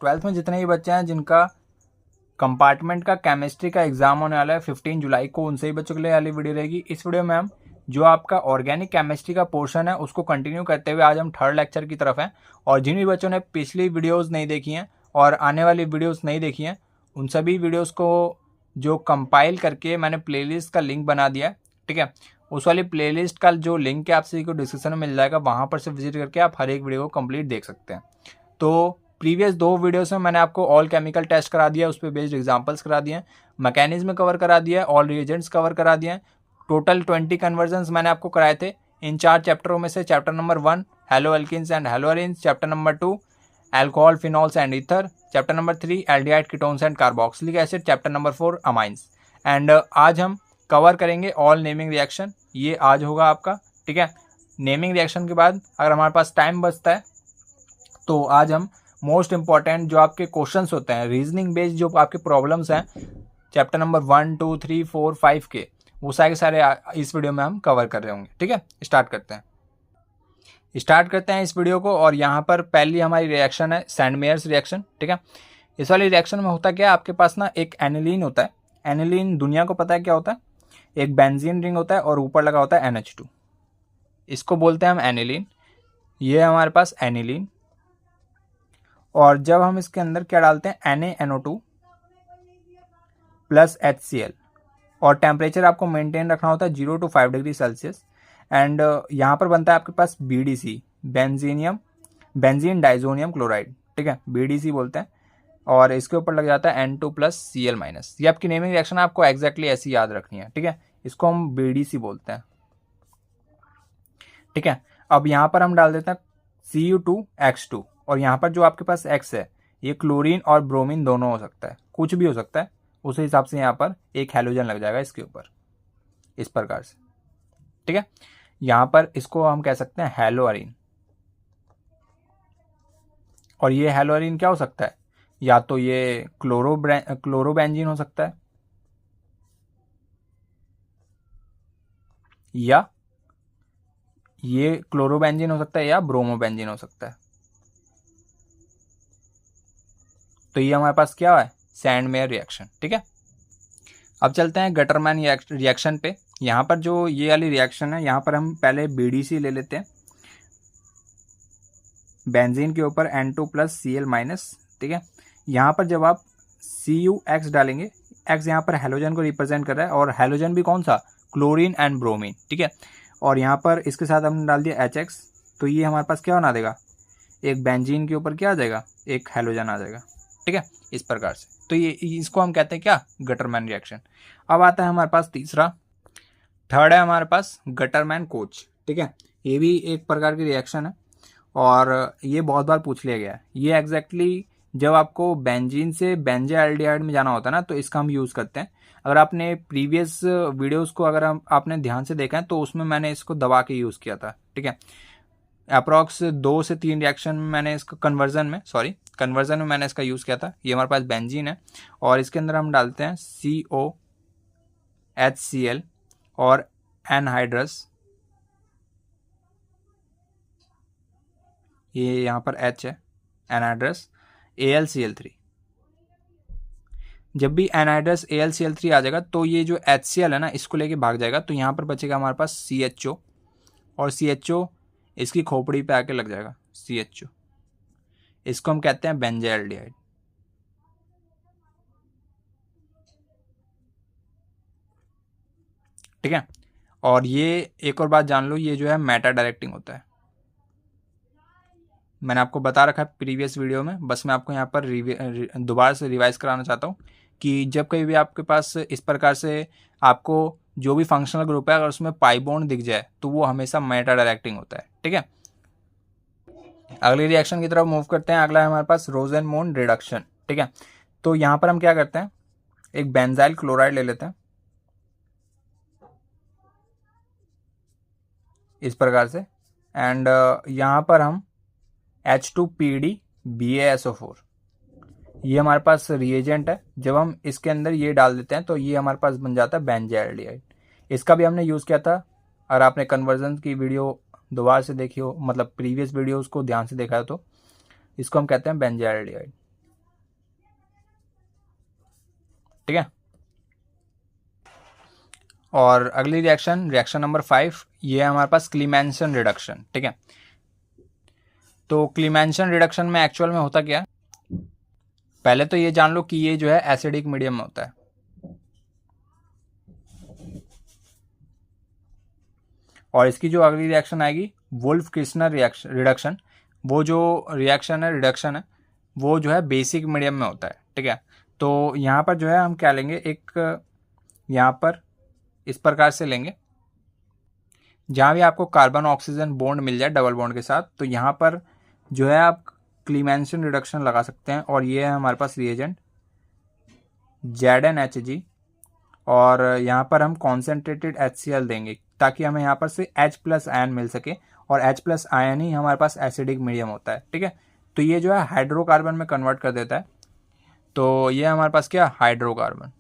Twelfth में जितने भी बच्चे हैं जिनका कंपार्टमेंट का केमिस्ट्री का एग्जाम होने वाला है 15 जुलाई को, उन सभी बच्चों के लिए वाली वीडियो रहेगी। इस वीडियो में हम जो आपका ऑर्गेनिक केमिस्ट्री का पोर्शन है उसको कंटिन्यू करते हुए आज हम थर्ड लेक्चर की तरफ हैं। और जिन भी बच्चों ने पिछली वीडियोस नहीं देखी हैं और आने वाली वीडियोस नहीं देखी हैं, उन सभी वीडियोस को जो कंपाइल करके मैंने प्लेलिस्ट का लिंक बना दिया है, ठीक है। उस वाली प्लेलिस्ट का जो लिंक है आप सभी को डिस्क्रिप्शन में मिल जाएगा, वहाँ पर से विजिट करके आप हर एक वीडियो को कंप्लीट देख सकते हैं। तो प्रीवियस 2 वीडियोस में मैंने आपको ऑल केमिकल टेस्ट करा दिया, उस पर बेस्ड एग्जांपल्स करा दिए हैं, मैकेनिज्म कवर करा दिया है, ऑल रिएजेंट्स कवर करा दिए हैं। टोटल 20 कन्वर्जन्स मैंने आपको कराए थे इन 4 चैप्टरों में से। Chapter number 1 hello alkenes and hello arenes, chapter number 2 alcohol phenols and ether, chapter number 3 aldehyde ketones and carboxylic acid, chapter number 4 amines. And आज हम कवर करेंगे ऑल नेमिंग रिएक्शन, ये आज होगा आपका, ठीक है। नेमिंग रिएक्शन के बाद अगर हमारे पास टाइम बचता है तो आज हम मोस्ट इंपॉर्टेंट जो आपके क्वेश्चंस होते हैं रीजनिंग बेस्ड, जो आपके प्रॉब्लम्स हैं चैप्टर नंबर 1, 2, 3, 4, 5 के, वो सारे इस वीडियो में हम कवर कर रहे होंगे, ठीक है। स्टार्ट करते हैं इस वीडियो को। और यहाँ पर पहली हमारी रिएक्शन है सैंडमेयर्स रिएक्शन, ठीक है। इस वाली रिएक्शन में होता क्या है, आपके पास ना एक एनिलीन होता है। एनिलीन दुनिया को पता है क्या होता है, एक बेंजीन रिंग होता है और ऊपर लगा होता है NH2, इसको बोलते हैं हम एनिलीन। ये है हमारे पास एनिलीन। और जब हम इसके अंदर क्या डालते हैं NaNO2 प्लस HCl, और टेम्परेचर आपको मेंटेन रखना होता है 0 to 5 डिग्री सेल्सियस। एंड यहाँ पर बनता है आपके पास BDC, बेंजीन डाइजोनियम क्लोराइड, ठीक है, BDC बोलते हैं। और इसके ऊपर लग जाता है N2 प्लस Cl माइनस। ये आपकी नेमिंग रिएक्शन आपको एग्जैक्टली ऐसी याद रखनी है, ठीक है। इसको हम BDC बोलते हैं, ठीक है। अब यहाँ पर हम डाल देते हैं Cu2X2, और यहाँ पर जो आपके पास X है ये क्लोरीन और ब्रोमीन दोनों हो सकता है, कुछ भी हो सकता है। उस हिसाब से यहाँ पर एक हैलोजन लग जाएगा इसके ऊपर, इस प्रकार से, ठीक है। यहाँ पर इसको हम कह सकते हैं हेलोअरीन। और ये हेलोअरीन क्या हो सकता है, या तो ये क्लोरोबेंजीन हो सकता है, या ये क्लोरोबेंजीन हो सकता है, या ब्रोमोबेंजीन हो सकता है। तो ये हमारे पास क्या है, सैंडमेयर रिएक्शन, ठीक है। अब चलते हैं गटरमैन रिएक्शन पे। यहाँ पर जो ये वाली रिएक्शन है, यहाँ पर हम पहले BDC ले लेते हैं, बेंजीन के ऊपर N2 प्लस Cl माइनस, ठीक है। यहाँ पर जब आप CuX डालेंगे, X यहाँ पर हेलोजन को रिप्रेजेंट कर रहा है, और हेलोजन भी कौन सा, क्लोरीन एंड ब्रोमीन, ठीक है। और यहाँ पर इसके साथ हमने डाल दिया HX, तो ये हमारे पास क्या बना देगा, एक बेंजीन के ऊपर क्या आ जाएगा, एक हेलोजन आ जाएगा, ठीक है, इस प्रकार से। तो ये इसको हम कहते हैं क्या, गटरमैन रिएक्शन। अब आता है हमारे पास थर्ड है हमारे पास गटरमैन कोच, ठीक है। ये भी एक प्रकार की रिएक्शन है और ये बहुत बार पूछ लिया गया है। ये एग्जैक्टली जब आपको बेंजीन से बेंजाल्डिहाइड में जाना होता है ना, तो इसका हम यूज़ करते हैं। अगर आपने प्रीवियस वीडियोस को अगर आपने ध्यान से देखा है तो उसमें मैंने इसको दबा के यूज़ किया था, ठीक है। अप्रॉक्स 2 से 3 रिएक्शन में मैंने इसको कन्वर्जन में मैंने इसका यूज़ किया था। ये हमारे पास बेंजीन है और इसके अंदर हम डालते हैं COHCl और एनहाइड्रस, ये यहाँ पर H है, एनहाइड्रस AlCl3। जब भी एनहाइड्रस AlCl3 आ जाएगा तो ये जो HCl है ना, इसको लेके भाग जाएगा, तो यहाँ पर बचेगा हमारे पास CHO, और CHO इसकी खोपड़ी पे आके लग जाएगा CHO। इसको हम कहते हैं बेंजाल्डिहाइड, ठीक है। और ये एक और बात जान लो, ये जो है मेटा डायरेक्टिंग होता है। मैंने आपको बता रखा है प्रीवियस वीडियो में, बस मैं आपको यहाँ पर दोबारा से रिवाइज कराना चाहता हूँ कि जब कहीं भी आपके पास इस प्रकार से आपको जो भी फंक्शनल ग्रुप है अगर उसमें पाई बॉन्ड दिख जाए तो वो हमेशा मेटा डायरेक्टिंग होता है, ठीक है। अगली रिएक्शन की तरफ मूव करते हैं। अगला है हमारे पास रोजेनमोन रिडक्शन, ठीक है। तो यहाँ पर हम क्या करते हैं, एक बेंजाइल क्लोराइड ले लेते हैं इस प्रकार से, एंड यहाँ पर हम H2PD BaSO4, ये हमारे पास रिएजेंट है। जब हम इसके अंदर ये डाल देते हैं तो ये हमारे पास बन जाता है बेंजाल्डिहाइड। इसका भी हमने यूज़ किया था, अगर आपने कन्वर्जन की वीडियो दोबारा से देखी हो, मतलब प्रीवियस वीडियोस को ध्यान से देखा है, तो इसको हम कहते हैं बेंजाल्डिहाइड। ठीक है। और अगली रिएक्शन नंबर 5, ये है हमारे पास क्लीमेंसन रिडक्शन, ठीक है। तो क्लीमेंसन रिडक्शन में एक्चुअल में होता क्या है, पहले तो ये जान लो कि ये जो है एसिडिक मीडियम में होता है। और इसकी जो अगली रिएक्शन आएगी वुल्फ किस्नर रिडक्शन, वो जो रिएक्शन है रिडक्शन है वो जो है बेसिक मीडियम में होता है, ठीक है। तो यहाँ पर जो है हम क्या लेंगे, एक यहाँ पर इस प्रकार से लेंगे, जहाँ भी आपको कार्बन ऑक्सीजन बॉन्ड मिल जाए डबल बॉन्ड के साथ, तो यहाँ पर जो है आप क्लीमेंसन रिडक्शन लगा सकते हैं। और ये है हमारे पास रिएजेंट ZnHg, और यहाँ पर हम कॉन्सेंट्रेटेड HCl देंगे ताकि हमें यहाँ पर से H+ आयन मिल सके, और H+ आयन ही हमारे पास एसिडिक मीडियम होता है, ठीक है। तो ये जो है हाइड्रोकार्बन में कन्वर्ट कर देता है। तो ये हमारे पास क्या, हाइड्रोकार्बन।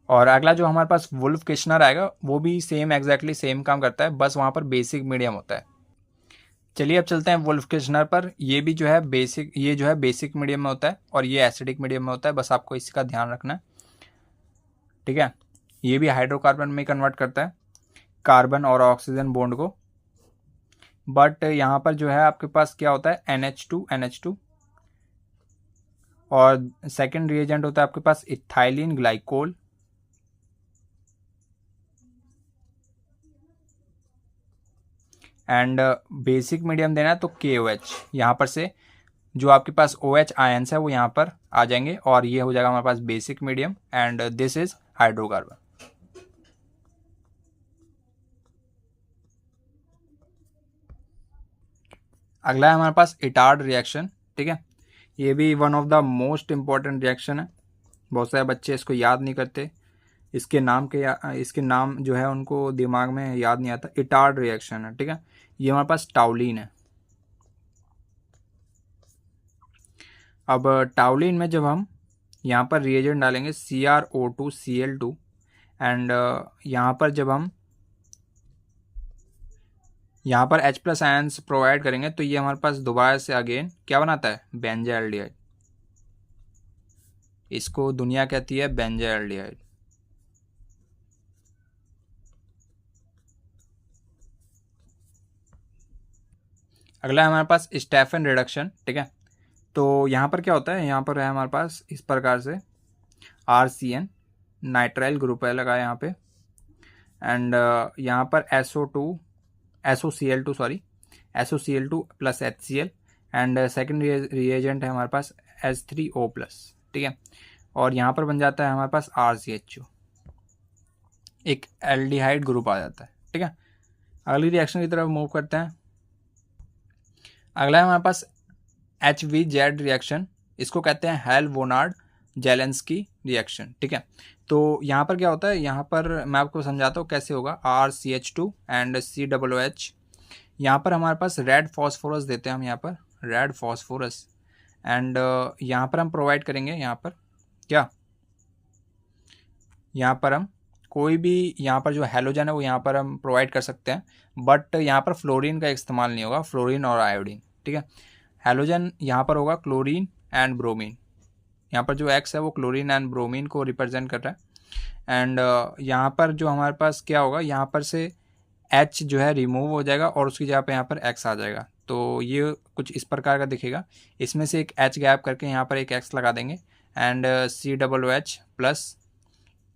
और अगला जो हमारे पास वुल्फ किस्नर आएगा वो भी एग्जैक्टली सेम काम करता है, बस वहाँ पर बेसिक मीडियम होता है। चलिए अब चलते हैं वुल्फ किस्नर पर। ये भी जो है बेसिक मीडियम में होता है और ये एसिडिक मीडियम में होता है, बस आपको इसका ध्यान रखना है, ठीक है। ये भी हाइड्रोकार्बन में कन्वर्ट करता है कार्बन और ऑक्सीजन बॉन्ड को, बट यहाँ पर जो है आपके पास क्या होता है NH2 और सेकेंड रिएजेंट होता है आपके पास ethylene glycol, and basic medium देना है तो KOH। यहाँ पर से जो आपके पास OH आयंस है वो यहाँ पर आ जाएंगे और ये हो जाएगा हमारे पास basic medium, and this is hydrocarbon. अगला है हमारे पास इटार्ड रिएक्शन, ठीक है। ये भी one of the most important reaction है, बहुत सारे बच्चे इसको याद नहीं करते, इसके नाम जो है उनको दिमाग में याद नहीं आता। इटार्ड रिएक्शन है, ठीक है। ये हमारे पास टाउलिन है। अब टाउलिन में जब हम यहाँ पर रिएजेंट डालेंगे CrO2Cl2, एंड यहाँ पर जब हम यहाँ पर H+ आयंस प्रोवाइड करेंगे तो ये हमारे पास दोबारा से अगेन क्या बनाता है, बेंजाइल्डिहाइड। इसको दुनिया कहती है बेंजाइल्डिहाइड। अगला है हमारे पास स्टेफन रिडक्शन, ठीक है। तो यहाँ पर क्या होता है, यहाँ पर है हमारे पास इस प्रकार से RCN नाइट्राइल ग्रुप है लगा यहाँ पे, एंड यहाँ पर SOCl2 plus HCl, and second reagent है हमारे पास H3O+, ठीक है। और यहाँ पर बन जाता है हमारे पास RCHO, एक एल्डिहाइड ग्रुप आ जाता है, ठीक है। अगली रिएक्शन की तरफ मूव करते हैं। अगला है हमारे पास HVZ रिएक्शन, इसको कहते हैं हेल-वोनार्ड जेलेंस्की रिएक्शन, ठीक है। तो यहाँ पर क्या होता है, यहाँ पर मैं आपको समझाता हूँ कैसे होगा। RCH2 एंड COOH, यहाँ पर हमारे पास रेड फॉस्फोरस देते हैं हम, यहाँ पर रेड फॉस्फोरस, एंड यहाँ पर हम प्रोवाइड करेंगे, यहाँ पर क्या, यहाँ पर हम कोई भी यहाँ पर जो हैलोजन है वो यहाँ पर हम प्रोवाइड कर सकते हैं, बट यहाँ पर फ्लोरीन का इस्तेमाल नहीं होगा, फ्लोरीन और आयोडीन, ठीक है। हैलोजन यहाँ पर होगा क्लोरीन एंड ब्रोमीन, यहाँ पर जो X है वो क्लोरीन एंड ब्रोमीन को रिप्रेजेंट कर रहा है, एंड यहाँ पर जो हमारे पास क्या होगा, यहाँ पर से H जो है रिमूव हो जाएगा और उसकी जगह पे यहाँ पर X आ जाएगा। तो ये कुछ इस प्रकार का दिखेगा, इसमें से एक H गैप करके यहाँ पर एक X लगा देंगे, एंड COOH+,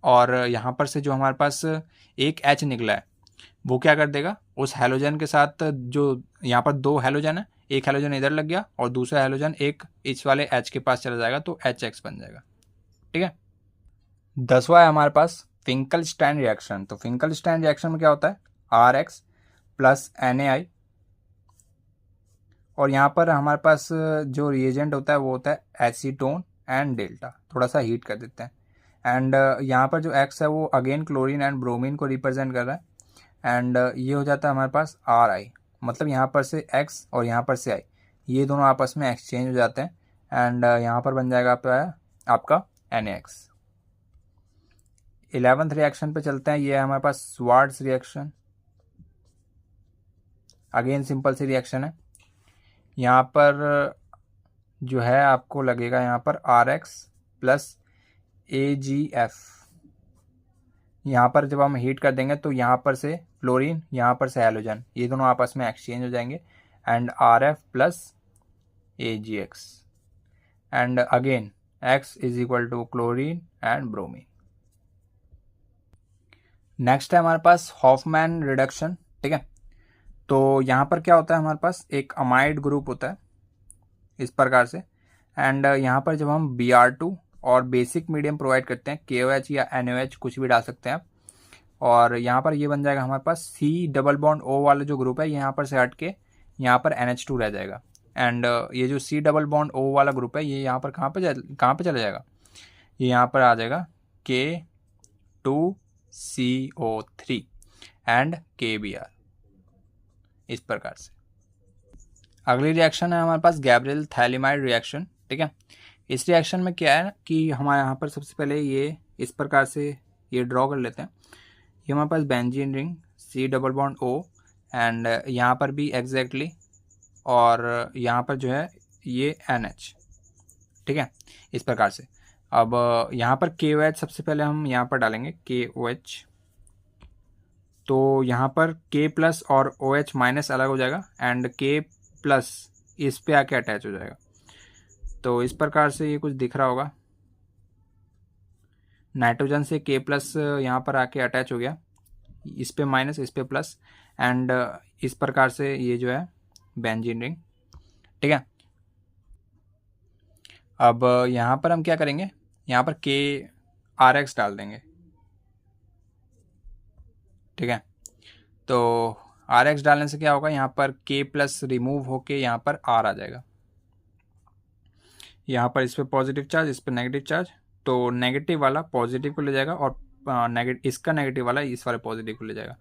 और यहाँ पर से जो हमारे पास एक H निकला है वो क्या कर देगा, उस हैलोजन के साथ, जो यहाँ पर दो हैलोजन है, एक हैलोजन इधर लग गया और दूसरा हैलोजन एक इस वाले H के पास चला जाएगा, तो HX बन जाएगा, ठीक है। 10वां है हमारे पास फिंकलस्टाइन रिएक्शन। तो फिंकलस्टाइन रिएक्शन में क्या होता है, RX प्लस NaI, और यहाँ पर हमारे पास जो रिएजेंट होता है वो होता है एसीटोन एंड डेल्टा, थोड़ा सा हीट कर देते हैं, एंड यहाँ पर जो X है वो अगेन क्लोरीन एंड ब्रोमीन को रिप्रेजेंट कर रहा है, एंड ये हो जाता है हमारे पास RI, मतलब यहाँ पर से X और यहाँ पर से I, ये दोनों आपस में एक्सचेंज हो जाते हैं, एंड यहाँ पर बन जाएगा आपका NaX। 11th रिएक्शन पे चलते हैं, ये है हमारे पास स्वार्ट्स रिएक्शन। अगेन सिंपल सी रिएक्शन है, यहाँ पर जो है आपको लगेगा यहाँ पर RX प्लस AgF। यहाँ पर जब हम हीट कर देंगे तो यहाँ पर से फ्लोरीन, यहाँ पर से हैलोजन, ये दोनों आपस में एक्सचेंज हो जाएंगे and RF plus AgX and again X is equal to chlorine and bromine. Next है हमारे पास हॉफमैन रिडक्शन। ठीक है, तो यहाँ पर क्या होता है, हमारे पास एक अमाइड ग्रुप होता है इस प्रकार से एंड यहाँ पर जब हम Br2 और बेसिक मीडियम प्रोवाइड करते हैं, KOH या NOH कुछ भी डाल सकते हैं आप, और यहाँ पर ये बन जाएगा हमारे पास C डबल बॉन्ड O वाला जो ग्रुप है यहाँ पर से हट के यहाँ पर NH2 रह जाएगा एंड ये जो C डबल बॉन्ड O वाला ग्रुप है ये यहाँ पर कहाँ पे चला जाएगा, ये यहाँ पर आ जाएगा K2CO3 एंड KBr, इस प्रकार से। अगली रिएक्शन है हमारे पास गैब्रियल थैलिमाइड रिएक्शन। ठीक है, इस रिएक्शन में क्या है कि हमारे यहाँ पर सबसे पहले ये इस प्रकार से ये ड्रॉ कर लेते हैं। ये हमारे पास benzene ring C double bond O and यहाँ पर भी एग्जैक्टली और यहाँ पर जो है ये NH। ठीक है, इस प्रकार से। अब यहाँ पर KOH सबसे पहले हम यहाँ पर डालेंगे KOH, तो यहाँ पर K प्लस और OH माइनस अलग हो जाएगा एंड K प्लस इस पे आके अटैच हो जाएगा। तो इस प्रकार से ये कुछ दिख रहा होगा, नाइट्रोजन से K प्लस यहाँ पर आके अटैच हो गया, इस पे माइनस इस पे प्लस एंड इस प्रकार से ये जो है बेंजीन रिंग। ठीक है, अब यहाँ पर हम क्या करेंगे, यहाँ पर KRX डाल देंगे। ठीक है, तो RX डालने से क्या होगा, यहाँ पर K प्लस रिमूव होके यहाँ पर R आ जाएगा। यहाँ पर इस पर पॉजिटिव चार्ज, इस पर नेगेटिव चार्ज, तो नेगेटिव वाला पॉजिटिव को ले जाएगा और इसका नेगेटिव वाला इस वाले पॉजिटिव को ले जाएगा।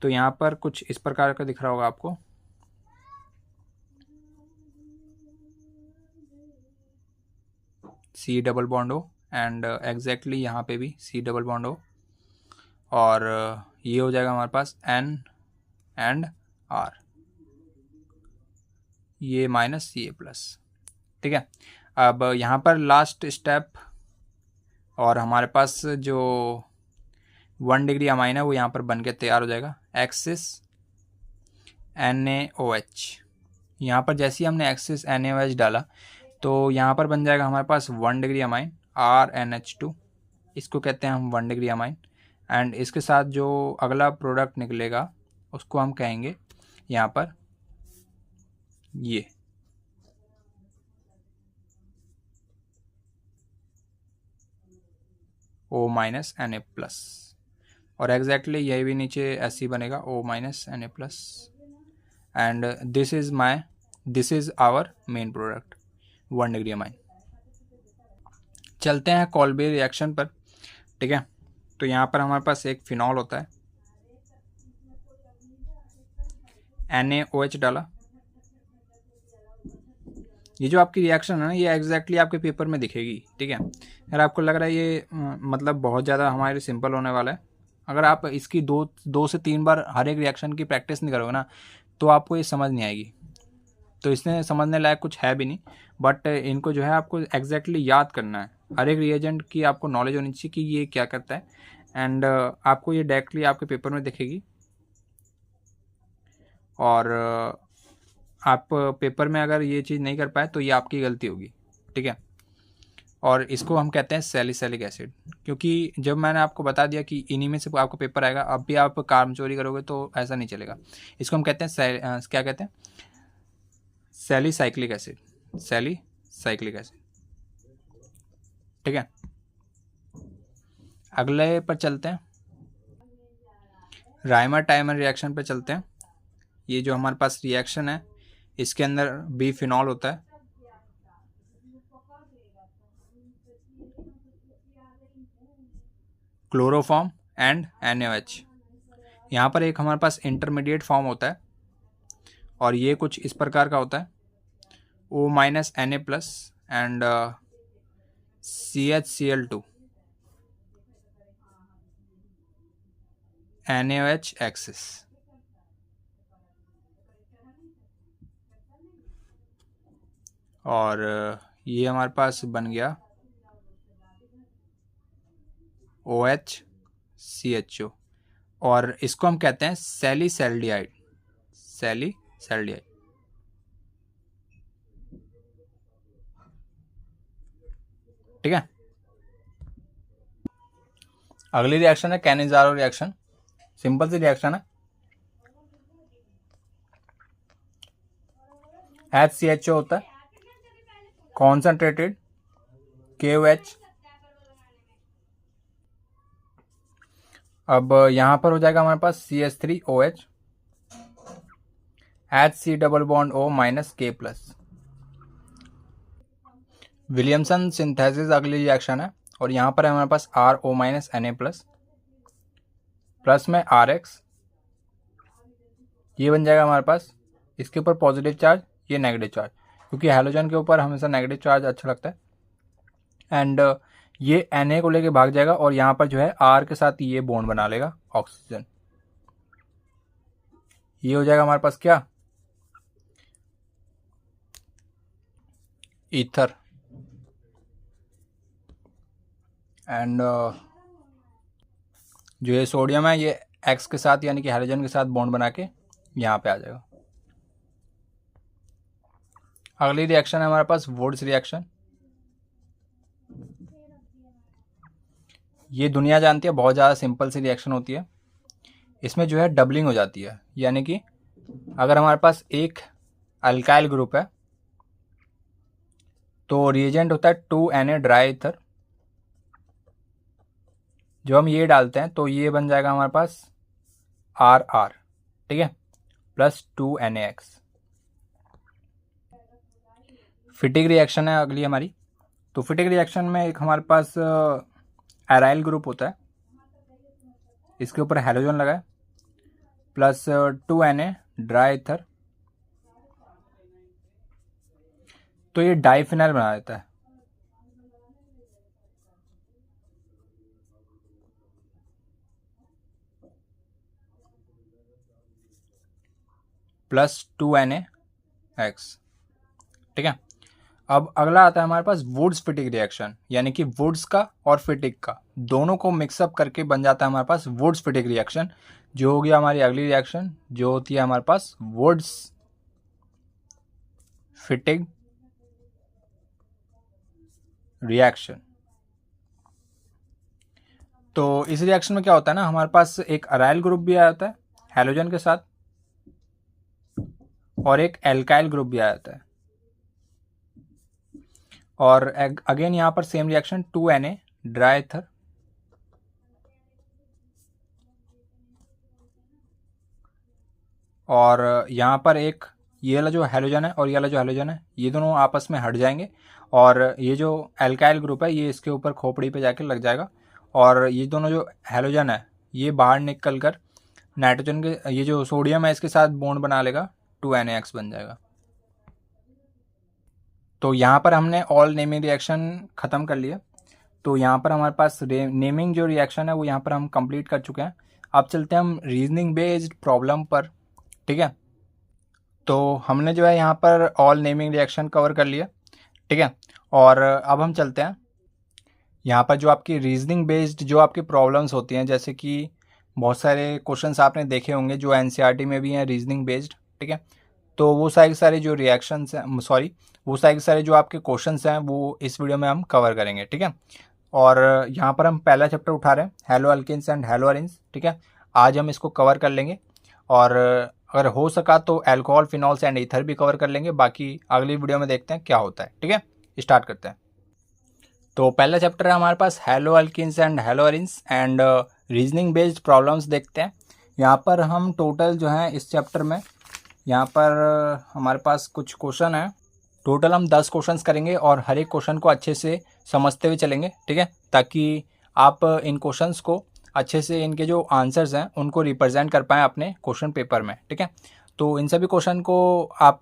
तो यहाँ पर कुछ इस प्रकार का दिख रहा होगा आपको, C double bond O and exactly यहाँ पे भी C डबल बॉन्ड O और ये हो जाएगा हमारे पास N एंड R, ये माइनस ये प्लस। ठीक है, अब यहाँ पर लास्ट स्टेप और हमारे पास जो 1 डिग्री अमाइन है वो यहाँ पर बन के तैयार हो जाएगा, एक्सिस NaOH। यहाँ पर जैसे ही हमने एक्सिस NaOH डाला तो यहाँ पर बन जाएगा हमारे पास 1 डिग्री अमाइन RNH2, इसको कहते हैं हम 1 डिग्री अमाइन एंड इसके साथ जो अगला प्रोडक्ट निकलेगा उसको हम कहेंगे यहाँ पर ये O माइनस Na प्लस, और एग्जैक्टली यही भी नीचे ऐसे ही बनेगा O minus Na plus and this is our main product 1 degree amine. चलते हैं कॉल्बे रिएक्शन पर। ठीक है, तो यहाँ पर हमारे पास एक फिनॉल होता है, NaOH डाला। ये जो आपकी रिएक्शन है ना ये एग्जैक्टली आपके पेपर में दिखेगी। ठीक है, अगर आपको लग रहा है ये मतलब बहुत ज़्यादा हमारे सिंपल होने वाला है, अगर आप इसकी दो से 3 बार हर एक रिएक्शन की प्रैक्टिस नहीं करोगे ना तो आपको ये समझ नहीं आएगी। तो इसमें समझने लायक कुछ है भी नहीं, बट इनको जो है आपको एग्जैक्टली याद करना है। हर एक रिएजेंट की आपको नॉलेज होनी चाहिए कि ये क्या करता है एंड आपको ये डायरेक्टली आपके पेपर में दिखेगी और आप पेपर में अगर ये चीज़ नहीं कर पाए तो ये आपकी गलती होगी। ठीक है, और इसको हम कहते हैं सैलिसिलिक एसिड, क्योंकि जब मैंने आपको बता दिया कि इन्हीं में से आपको पेपर आएगा, अब भी आप काम चोरी करोगे तो ऐसा नहीं चलेगा। इसको हम कहते हैं क्या कहते हैं, सैलिसाइक्लिक एसिड, सैलिसाइक्लिक एसिड। ठीक है, अगले पर चलते हैं, राइमर टाइमर रिएक्शन पर चलते हैं। ये जो हमारे पास रिएक्शन है इसके अंदर बी फिनॉल होता है, क्लोरोफॉर्म एंड NaOH। यहाँ पर एक हमारे पास इंटरमीडिएट फॉर्म होता है और ये कुछ इस प्रकार का होता है, O minus Na plus and CHCl2 NaOH axis. और ये हमारे पास बन गया OHCHO और इसको हम कहते हैं सैलिसैल्डिहाइड। ठीक है। अगली रिएक्शन है कैनिज़ारो रिएक्शन। सिंपल सी रिएक्शन है। HCHO होता है कॉन्सेंट्रेटेड KOH। अब यहां पर हो जाएगा हमारे पास CH3OH HC double bond O minus K plus. Williamson synthesis अगली रिएक्शन है और यहाँ पर है हमारे पास RO माइनस Na प्लस में RX। ये बन जाएगा हमारे पास, इसके ऊपर पॉजिटिव चार्ज, ये नेगेटिव चार्ज, क्योंकि हैलोजन के ऊपर हमेशा नेगेटिव चार्ज अच्छा लगता है। एंड ये Na को लेके भाग जाएगा और यहाँ पर जो है R के साथ ये बॉन्ड बना लेगा ऑक्सीजन। ये हो जाएगा हमारे पास क्या, ईथर। एंड जो ये सोडियम है ये X के साथ यानी कि हाइड्रोजन के साथ बॉन्ड बना के यहाँ पे आ जाएगा। अगली रिएक्शन है हमारे पास वुड्स रिएक्शन। ये दुनिया जानती है, बहुत ज़्यादा सिंपल सी रिएक्शन होती है। इसमें जो है डबलिंग हो जाती है, यानी कि अगर हमारे पास एक अल्काइल ग्रुप है तो रिएजेंट होता है 2Na ड्राई ईथर। जो हम ये डालते हैं तो ये बन जाएगा हमारे पास RR, ठीक है, प्लस 2NaX। फिटिक रिएक्शन है अगली हमारी। तो फिटिक रिएक्शन में एक हमारे पास एराइल ग्रुप होता है, इसके ऊपर हैलोजन लगा है, प्लस 2Na ड्राई ईथर, तो ये डाइफिनाइल बना देता है। प्लस 2NaX, ठीक है। अब अगला आता है हमारे पास वुड्स फिटिक रिएक्शन, यानी कि वुड्स का और फिटिक का दोनों को मिक्सअप करके बन जाता है हमारे पास वुड्स फिटिक रिएक्शन, जो हो गया हमारी अगली रिएक्शन, जो होती है हमारे पास वुड्स फिटिक रिएक्शन। तो इस रिएक्शन में क्या होता है ना, हमारे पास एक अराइल ग्रुप भी आया होता है हैलोजन के साथ और एक एल्काइल ग्रुप भी आया होता है, और अगेन यहाँ पर same reaction 2Na dry ether, और यहाँ पर एक ये वाला जो हैलोजन है और ये वाला जो हैलोजन है ये दोनों आपस में हट जाएंगे और ये जो एल्काइल ग्रुप है ये इसके ऊपर खोपड़ी पे जाके लग जाएगा और ये दोनों जो हैलोजन है ये बाहर निकल कर नाइट्रोजन के ये जो सोडियम है इसके साथ बॉन्ड बना लेगा, 2NaX बन जाएगा। तो यहाँ पर हमने ऑल नेमिंग रिएक्शन ख़त्म कर लिया। तो यहाँ पर हमारे पास नेमिंग जो रिएक्शन है वो यहाँ पर हम कंप्लीट कर चुके हैं। अब चलते हैं हम रीजनिंग बेस्ड प्रॉब्लम पर, ठीक है। तो हमने जो है यहाँ पर ऑल नेमिंग रिएक्शन कवर कर लिया, ठीक है। और अब हम चलते हैं यहाँ पर जो आपकी रीजनिंग बेस्ड जो आपकी प्रॉब्लम्स होती हैं, जैसे कि बहुत सारे क्वेश्चंस आपने देखे होंगे जो NCERT में भी हैं रीजनिंग बेस्ड, ठीक है। तो वो सारे जो रिएक्शंस हैं, सॉरी वो सारे जो आपके क्वेश्चंस हैं वो इस वीडियो में हम कवर करेंगे, ठीक है। और यहाँ पर हम पहला चैप्टर उठा रहे हैं haloalkanes and haloarenes, ठीक है। आज हम इसको कवर कर लेंगे और अगर हो सका तो अल्कोहल, फिनॉल्स एंड ईथर भी कवर कर लेंगे। बाकी अगली वीडियो में देखते हैं क्या होता है, ठीक है। स्टार्ट करते हैं। तो पहला चैप्टर है हमारे पास haloalkanes and haloarenes and reasoning based problems देखते हैं। यहाँ पर हम टोटल जो है इस चैप्टर में यहाँ पर हमारे पास कुछ क्वेश्चन है, टोटल हम 10 क्वेश्चंस करेंगे और हर एक क्वेश्चन को अच्छे से समझते हुए चलेंगे, ठीक है, ताकि आप इन क्वेश्चंस को अच्छे से इनके जो आंसर्स हैं उनको रिप्रेजेंट कर पाएँ अपने क्वेश्चन पेपर में, ठीक है। तो इन सभी क्वेश्चन को आप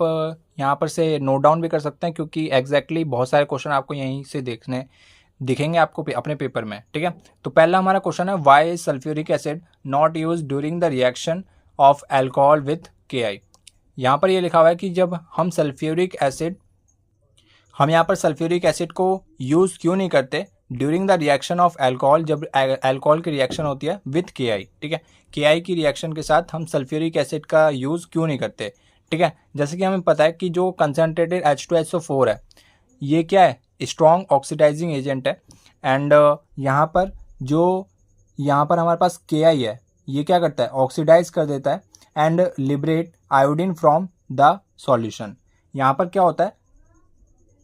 यहाँ पर से नोट डाउन भी कर सकते हैं, क्योंकि एग्जैक्टली बहुत सारे क्वेश्चन आपको यहीं से दिखेंगे आपको अपने पेपर में, ठीक है। तो पहला हमारा क्वेश्चन है, why is sulphuric acid not use during the reaction of alcohol with KI। यहाँ पर ये लिखा हुआ है कि जब हम सल्फ्यूरिक एसिड हम यहाँ पर सल्फ्यूरिक एसिड को यूज़ क्यों नहीं करते during the reaction of alcohol, जब अल्कोहल की रिएक्शन होती है विथ KI, ठीक है। KI की रिएक्शन के साथ हम सल्फ्यूरिक एसिड का यूज़ क्यों नहीं करते, ठीक है। जैसे कि हमें पता है कि जो कंसनट्रेटेड H2SO4 है, ये क्या है, स्ट्रॉन्ग ऑक्सीडाइजिंग एजेंट है। एंड यहाँ पर हमारे पास KI है, ये क्या करता है, ऑक्सीडाइज कर देता है and liberate iodine from the solution. यहाँ पर क्या होता है,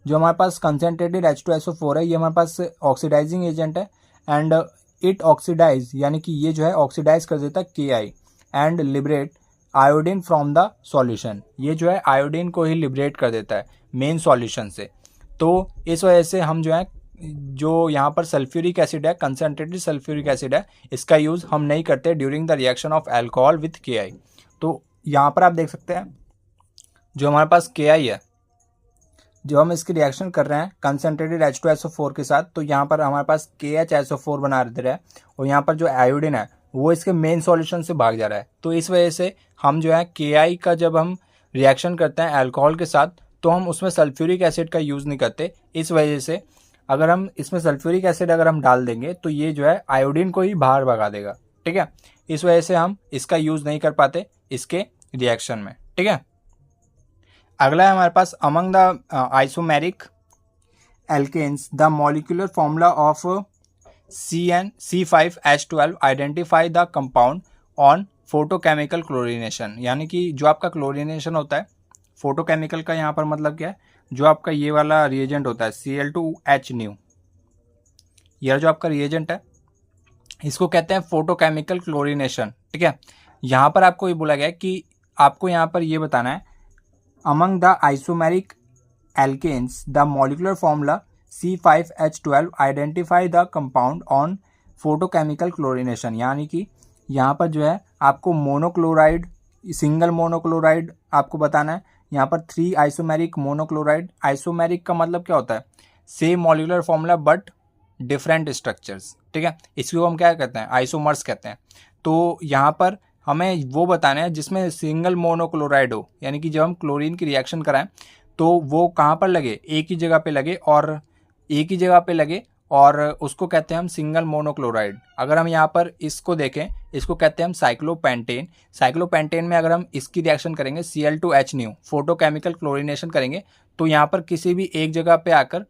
जो हमारे पास कंसनट्रेटेड H2SO4 है, ये हमारे पास ऑक्सीडाइजिंग एजेंट है एंड इट ऑक्सीडाइज, यानी कि ये जो है ऑक्सीडाइज कर देता है KI and liberate iodine from the solution. ये जो है आयोडीन को ही लिबरेट कर देता है मेन सॉल्यूशन से। तो इस वजह से हम जो है, जो यहाँ पर सल्फ्यूरिक एसिड है, कंसनट्रेटेड सल्फ्यूरिक एसिड है, इसका यूज़ हम नहीं करते during the reaction of alcohol with KI। तो यहाँ पर आप देख सकते हैं जो हमारे पास KI है, जो हम इसकी रिएक्शन कर रहे हैं कंसनट्रेटेड H2SO4 के साथ, तो यहाँ पर हमारे पास KHSO4 बना दे रहा है और यहाँ पर जो आयोडीन है वो इसके मेन सॉल्यूशन से भाग जा रहा है। तो इस वजह से हम जो है KI का जब हम रिएक्शन करते हैं अल्कोहल के साथ, तो हम उसमें सल्फ्यूरिक एसिड का यूज़ नहीं करते। इस वजह से अगर हम इसमें सल्फ्यूरिक एसिड अगर हम डाल देंगे तो ये जो है आयोडीन को ही बाहर भगा देगा, ठीक है। इस वजह से हम इसका यूज़ नहीं कर पाते इसके रिएक्शन में, ठीक है। अगला है हमारे पास among the isomeric alkanes the molecular formula of C5H12 identify the compound on photochemical chlorination. यानी कि जो आपका क्लोरीनेशन होता है, फोटोकेमिकल का यहाँ पर मतलब क्या है, जो आपका ये वाला रिएजेंट होता है Cl2H न्यू, यह जो आपका रिएजेंट है इसको कहते हैं फोटोकेमिकल क्लोरीनेशन, ठीक है। यहाँ पर आपको ये बोला गया है कि आपको यहाँ पर ये बताना है among the isomeric alkanes the molecular formula C5H12 identify the compound on photochemical chlorination। यानी कि यहाँ पर जो है आपको मोनोक्लोराइड, सिंगल मोनोक्लोराइड आपको बताना है। यहाँ पर 3 आइसोमेरिक मोनोक्लोराइड, आइसोमेरिक का मतलब क्या होता है, same molecular formula but different structures, ठीक है। इसको हम क्या कहते हैं, आइसोमर्स कहते हैं। तो यहाँ पर हमें वो बताना है जिसमें सिंगल मोनोक्लोराइड हो, यानी कि जब हम क्लोरीन की रिएक्शन कराएं तो वो कहाँ पर लगे, एक ही जगह पे लगे, और एक ही जगह पे लगे, और उसको कहते हैं हम सिंगल मोनोक्लोराइड। अगर हम यहाँ पर इसको देखें, इसको कहते हैं हम साइक्लोपेंटेन। साइक्लोपेंटेन में अगर हम इसकी रिएक्शन करेंगे Cl2H न्यू, फोटोकेमिकल क्लोरीनेशन करेंगे, तो यहाँ पर किसी भी एक जगह पे आकर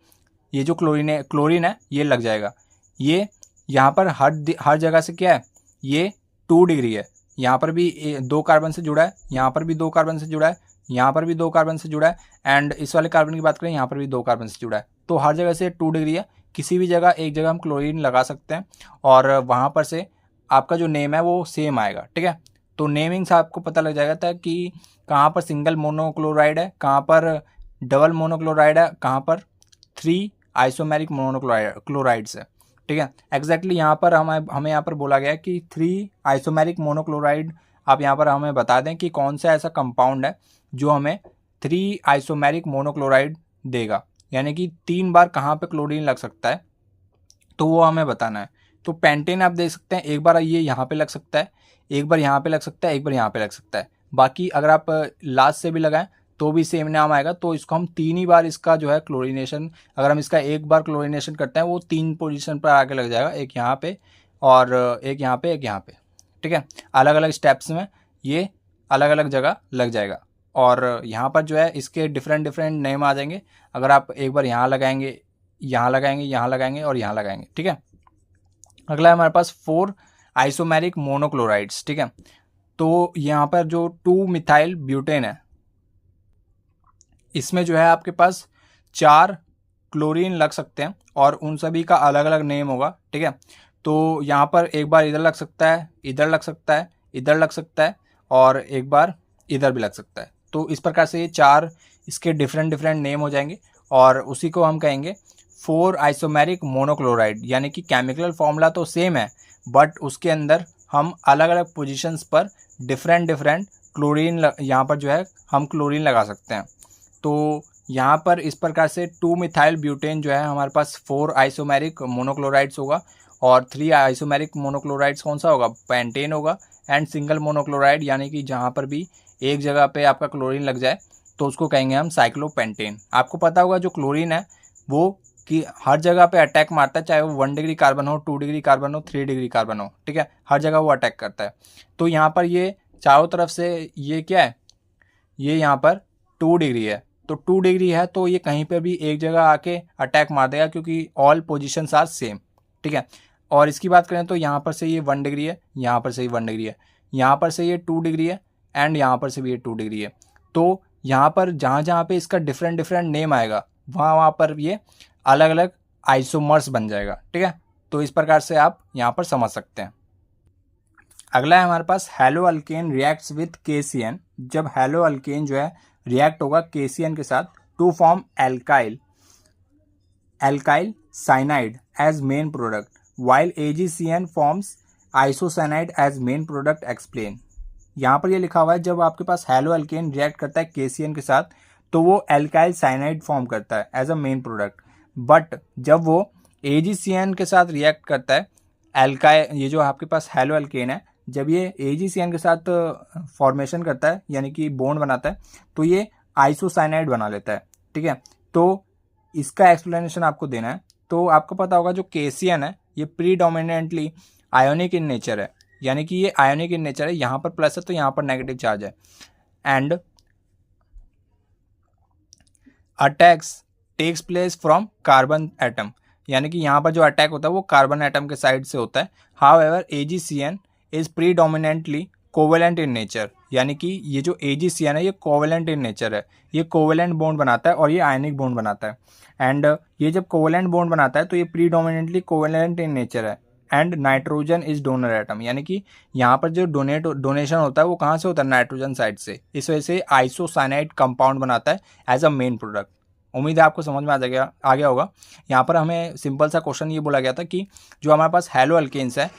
ये जो क्लोरीन है ये लग जाएगा। ये यहाँ पर हर जगह से क्या है, ये 2 डिग्री है। यहाँ पर भी 2 कार्बन से जुड़ा है, यहाँ पर भी 2 कार्बन से जुड़ा है, यहाँ पर भी 2 कार्बन से जुड़ा है, एंड इस वाले कार्बन की बात करें यहाँ पर भी 2 कार्बन से जुड़ा है। तो हर जगह से 2 डिग्री है। किसी भी जगह एक जगह हम क्लोरीन लगा सकते हैं और वहाँ पर से आपका जो नेम है वो सेम आएगा, ठीक है। तो नेमिंग से आपको पता लग जाएगा था कि कहाँ पर सिंगल मोनोक्लोराइड है, कहाँ पर डबल मोनोक्लोराइड है, कहाँ पर 3 आइसोमेरिक मोनोक्लोराइड्स है, ठीक है। एग्जैक्टली यहाँ पर हमें यहाँ पर बोला गया है कि 3 आइसोमेरिक मोनोक्लोराइड। आप यहाँ पर हमें बता दें कि कौन सा ऐसा कंपाउंड है जो हमें 3 आइसोमेरिक मोनोक्लोराइड देगा, यानी कि 3 बार कहाँ पे क्लोरीन लग सकता है, तो वो हमें बताना है। तो पेंटेन आप देख सकते हैं, एक बार ये यहाँ पे लग सकता है, एक बार यहाँ पे लग सकता है, एक बार यहाँ पे लग सकता है। बाकी अगर आप लास्ट से भी लगाएं तो भी सेम नाम आएगा। तो इसको हम 3 ही बार इसका जो है क्लोरीनेशन, अगर हम इसका एक बार क्लोरीनेशन करते हैं वो 3 पोजीशन पर आके लग जाएगा, एक यहाँ पे और एक यहाँ पे, एक यहाँ पे, ठीक है। अलग अलग स्टेप्स में ये अलग अलग जगह लग जाएगा और यहाँ पर जो है इसके डिफरेंट नेम आ जाएंगे। अगर आप एक बार यहाँ लगाएंगे, यहाँ लगाएंगे, यहाँ लगाएंगे और यहाँ लगाएंगे, ठीक है। अगला है हमारे पास 4 आइसोमेरिक मोनोक्लोराइड्स, ठीक है। तो यहाँ पर जो 2 मिथाइल ब्यूटेन है, इसमें जो है आपके पास 4 क्लोरीन लग सकते हैं और उन सभी का अलग अलग नेम होगा, ठीक है। तो यहाँ पर एक बार इधर लग सकता है, इधर लग सकता है, इधर लग सकता है और एक बार इधर भी लग सकता है। तो इस प्रकार से ये 4 इसके डिफरेंट नेम हो जाएंगे और उसी को हम कहेंगे 4 आइसोमेरिक मोनोक्लोराइड। यानी कि केमिकल फॉर्मूला तो सेम है बट उसके अंदर हम अलग अलग पोजीशंस पर डिफरेंट क्लोरीन यहाँ पर जो है हम क्लोरीन लगा सकते हैं। तो यहाँ पर इस प्रकार से 2 मिथाइल ब्यूटेन जो है हमारे पास 4 आइसोमेरिक मोनोक्लोराइड्स होगा और 3 आइसोमेरिक मोनोक्लोराइड्स कौन सा होगा, पेंटेन होगा। एंड सिंगल मोनोक्लोराइड यानी कि जहाँ पर भी एक जगह पे आपका क्लोरीन लग जाए तो उसको कहेंगे हम साइक्लोपेंटेन। आपको पता होगा जो क्लोरीन है वो कि हर जगह पे अटैक मारता है, चाहे वो 1 डिग्री कार्बन हो, 2 डिग्री कार्बन हो, 3 डिग्री कार्बन हो, ठीक है, हर जगह वो अटैक करता है। तो यहाँ पर ये चारों तरफ से ये क्या है, ये यहाँ पर 2 डिग्री है, तो 2 डिग्री है तो ये कहीं पर भी एक जगह आके अटैक मार देगा क्योंकि ऑल पोजिशंस आर सेम, ठीक है। और इसकी बात करें तो यहाँ पर से ये 1 डिग्री है, यहाँ पर से ये 1 डिग्री है, यहाँ पर से ये 2 डिग्री है एंड यहाँ पर से भी ये 2 डिग्री है। तो यहाँ पर जहाँ जहाँ पे इसका डिफरेंट डिफरेंट नेम आएगा वहाँ पर ये अलग अलग आइसोमर्स बन जाएगा, ठीक है। तो इस प्रकार से आप यहाँ पर समझ सकते हैं। अगला है हमारे पास haloalkane reacts with KCN। जब हेलो अल्केन जो है रिएक्ट होगा KCN के साथ to form alkyl cyanide as main product, while AgCN forms isocyanide as main product explain। यहाँ पर ये लिखा हुआ है जब आपके पास हेलो अल्केन रिएक्ट करता है KCN के साथ तो वो एल्काइल साइनाइड फॉर्म करता है as a main product, but जब वो AgCN के साथ रिएक्ट करता है एल्काइल, ये जो आपके पास हेलो अल्केन है जब ये AgCN के साथ फॉर्मेशन करता है यानी कि बॉन्ड बनाता है तो ये आइसोसाइनाइड बना लेता है, ठीक है। तो इसका एक्सप्लेनेशन आपको देना है। तो आपको पता होगा जो KCN है ये प्रीडोमिनेंटली आयोनिक इन नेचर है, यानी कि ये आयोनिक इन नेचर है, यहाँ पर प्लस है तो यहाँ पर नेगेटिव चार्ज है, and attacks takes place from carbon atom, यानी कि यहाँ पर जो अटैक होता है वो कार्बन एटम के साइड से होता है। However AgCN is predominantly covalent in nature, यानी कि ये जो AgCN है ये कोवेलेंट इन नेचर है, ये कोवेलेंट बॉन्ड बनाता है और ये आयनिक बॉन्ड बनाता है। एंड ये जब कोवेलेंट बॉन्ड बनाता है तो ये प्रीडोमिनेंटली कोवेलेंट इन नेचर है and nitrogen is donor atom, यानी कि यहाँ पर जो डोनेशन होता है वो कहाँ से होता है, नाइट्रोजन साइड से। इस वजह से आइसोसाइनाइड कंपाउंड बनाता है एज अ मेन प्रोडक्ट। उम्मीद है आपको समझ में आ गया होगा। यहाँ पर हमें सिंपल सा क्वेश्चन ये बोला गया था कि जो हमारे पास हेलो अल्केन्स है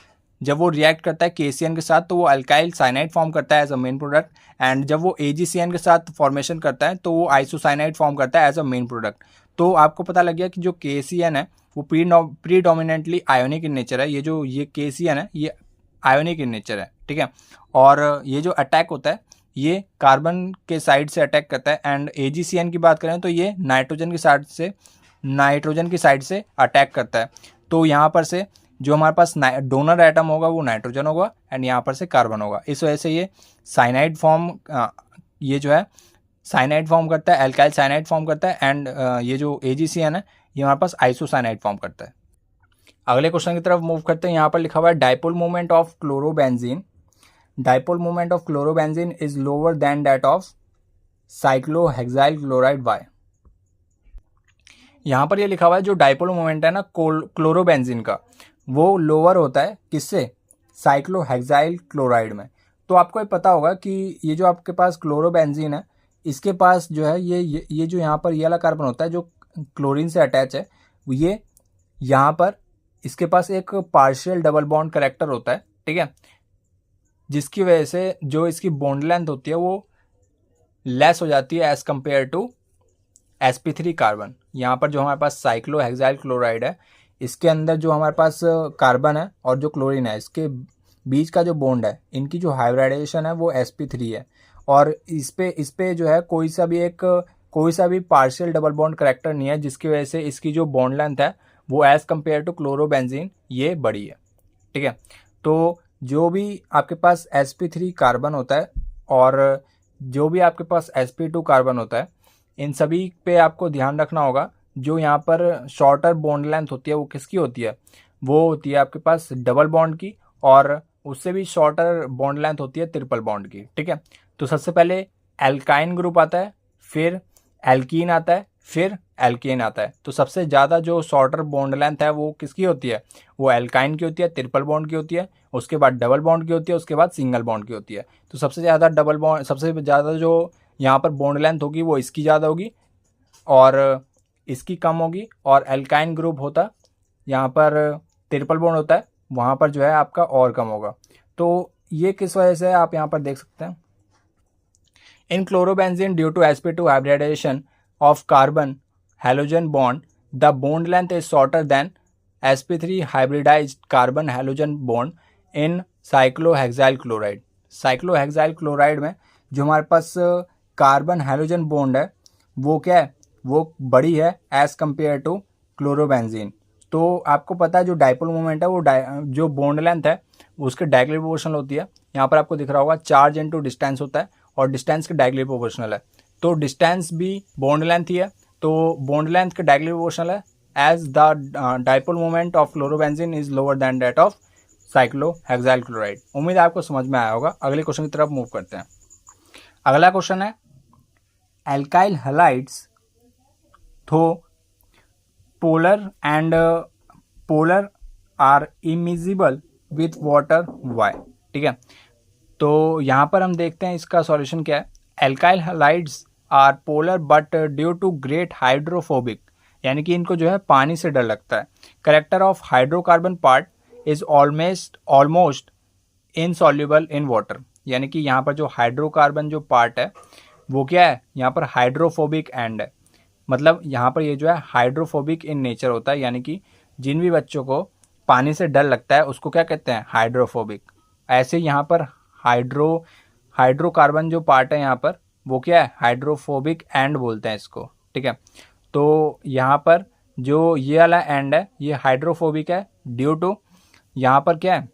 जब वो रिएक्ट करता है KCN के साथ तो वो अल्काइल साइनाइड फॉर्म करता है as a main product, and जब वो AgCN के साथ फॉर्मेशन करता है तो वो आइसोसाइनाइड फॉर्म करता है एज अ मेन प्रोडक्ट। तो आपको पता लग गया कि जो KCN है वो प्रीडोमिनेंटली आयोनिक इन नेचर है, ये KCN है ये आयोनिक इन नेचर है, ठीक है। और ये जो अटैक होता है ये कार्बन के साइड से अटैक करता है, एंड AgCN की बात करें तो ये नाइट्रोजन की साइड से अटैक करता है। तो यहाँ पर से जो हमारे पास डोनर एटम होगा वो नाइट्रोजन होगा एंड यहाँ पर से कार्बन होगा। इस वजह से ये साइनाइड फॉर्म ये जो है साइनाइड फॉर्म करता है, एल्काइल साइनाइड फॉर्म करता है, एंड ये जो AgCN है ये हमारे पास आइसोसाइनाइड फॉर्म करता है। अगले क्वेश्चन की तरफ मूव करते हैं। यहाँ पर लिखा हुआ है dipole moment of chlorobenzene, dipole moment of chlorobenzene is lower than that of cyclohexyl chloride why. यहाँ पर ये लिखा हुआ है जो डाइपोल मोमेंट है ना क्लोरोबेंजीन का वो लोअर होता है किससे, साइक्लोहेक्साइल क्लोराइड में। तो आपको ये पता होगा कि ये जो आपके पास क्लोरोबेंजीन है इसके पास जो है ये जो यहाँ पर ये वाला कार्बन होता है जो क्लोरीन से अटैच है, ये यहाँ पर इसके पास एक पार्शियल डबल बॉन्ड करेक्टर होता है, ठीक है, जिसकी वजह से जो इसकी बॉन्ड लेंथ होती है वो लेस हो जाती है as compare to sp3 carbon. यहाँ पर जो हमारे पास साइक्लोहेक्साइल क्लोराइड है इसके अंदर जो हमारे पास कार्बन है और जो क्लोरीन है इसके बीच का जो बॉन्ड है इनकी जो हाइब्रिडाइजेशन है वो sp3 है, और इस पे जो है कोई सा भी पार्शियल डबल बॉन्ड करेक्टर नहीं है, जिसकी वजह से इसकी जो बॉन्ड लेंथ है वो एज कंपेयर टू क्लोरोबेंजीन ये बड़ी है, ठीक है। तो जो भी आपके पास sp3 कार्बन होता है और जो भी आपके पास sp2 कार्बन होता है इन सभी पे आपको ध्यान रखना होगा। जो यहाँ पर शॉर्टर बॉन्ड लेंथ होती है वो किसकी होती है, वो होती है आपके पास डबल बॉन्ड की, और उससे भी शॉर्टर बॉन्ड लेंथ होती है ट्रिपल बॉन्ड की, ठीक है। तो सबसे पहले एल्काइन ग्रुप आता है, फिर एल्कीन आता है, फिर एल्केन आता है। तो सबसे ज़्यादा जो शॉर्टर बॉन्ड लेंथ है वो किसकी होती है, वो एल्काइन की होती है, ट्रिपल बॉन्ड की होती है, उसके बाद डबल बॉन्ड की होती है, उसके बाद सिंगल बॉन्ड की होती है। तो सबसे ज़्यादा जो यहाँ पर बॉन्ड लेंथ होगी वो इसकी ज़्यादा होगी और इसकी कम होगी, और एल्काइन ग्रुप होता यहाँ पर ट्रिपल बॉन्ड होता है वहाँ पर जो है आपका और कम होगा। तो ये किस वजह से आप यहाँ पर देख सकते हैं, in chlorobenzene due to sp2 hybridisation of carbon halogen bond the bond length is shorter than sp3 hybridised carbon halogen bond in cyclohexyl chloride. Cyclohexyl chloride में जो हमारे पास कार्बन हाइड्रोजन बॉन्ड है वो क्या है, वो बड़ी है एज कम्पेयर टू क्लोरोबेंजीन। तो आपको पता है जो डाइपोल मोमेंट है वो जो बॉन्ड लेंथ है उसके डायरेक्टली प्रोपोर्शनल होती है। यहाँ पर आपको दिख रहा होगा चार्ज इनटू डिस्टेंस होता है और डिस्टेंस के डायरेक्टली प्रोपोर्शनल है। तो डिस्टेंस भी बॉन्ड लेंथ ही है, तो बॉन्ड लेंथ के डायरेक्टली प्रोपोर्शनल है as the dipole moment of chlorobenzene is lower than that of cyclohexyl chloride. उम्मीद है आपको समझ में आया होगा। अगले क्वेश्चन की तरफ मूव करते हैं। अगला क्वेश्चन है alkyl halides though polar are immiscible with water why. ठीक है, तो यहाँ पर हम देखते हैं इसका सॉल्यूशन क्या है। Alkyl halides are polar but due to great hydrophobic, यानी कि इनको जो है पानी से डर लगता है। Character of hydrocarbon part is almost insoluble in water, यानी कि यहाँ पर जो हाइड्रोकार्बन जो पार्ट है वो क्या है, यहाँ पर हाइड्रोफोबिक एंड है। मतलब यहाँ पर ये जो है हाइड्रोफोबिक इन नेचर होता है, यानी कि जिन भी बच्चों को पानी से डर लगता है उसको क्या कहते हैं, हाइड्रोफोबिक। ऐसे यहाँ पर हाइड्रोकार्बन जो पार्ट है यहाँ पर वो क्या है, हाइड्रोफोबिक एंड बोलते हैं इसको। ठीक है, तो यहाँ पर जो ये वाला एंड है ये हाइड्रोफोबिक है ड्यू टू, यहाँ पर क्या है,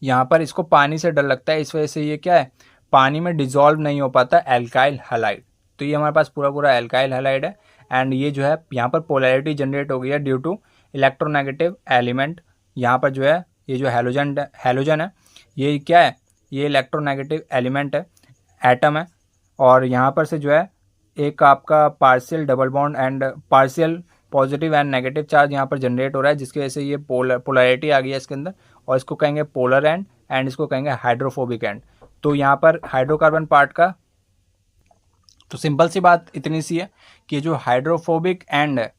यहाँ पर इसको पानी से डर लगता है, इस वजह से ये क्या है, पानी में डिजॉल्व नहीं हो पाता एल्काइल हैलाइड। तो ये हमारे पास पूरा एल्काइल हैलाइड है एंड ये जो है यहाँ पर पोलैरिटी जनरेट हो गई है ड्यू टू इलेक्ट्रोनेगेटिव एलिमेंट। यहाँ पर जो है ये जो हैलोजन है ये क्या है, ये इलेक्ट्रोनेगेटिव एलिमेंट है, एटम है। और यहाँ पर से जो है एक आपका partial double bond and partial positive and negative charge यहाँ पर जनरेट हो रहा है, जिसकी वजह से ये पोलैरिटी आ गई है इसके अंदर, और इसको कहेंगे पोलर एंड इसको कहेंगे हाइड्रोफोबिक एंड। तो यहाँ पर हाइड्रोकार्बन पार्ट का तो सिंपल सी बात इतनी सी है कि जो हाइड्रोफोबिक एंड है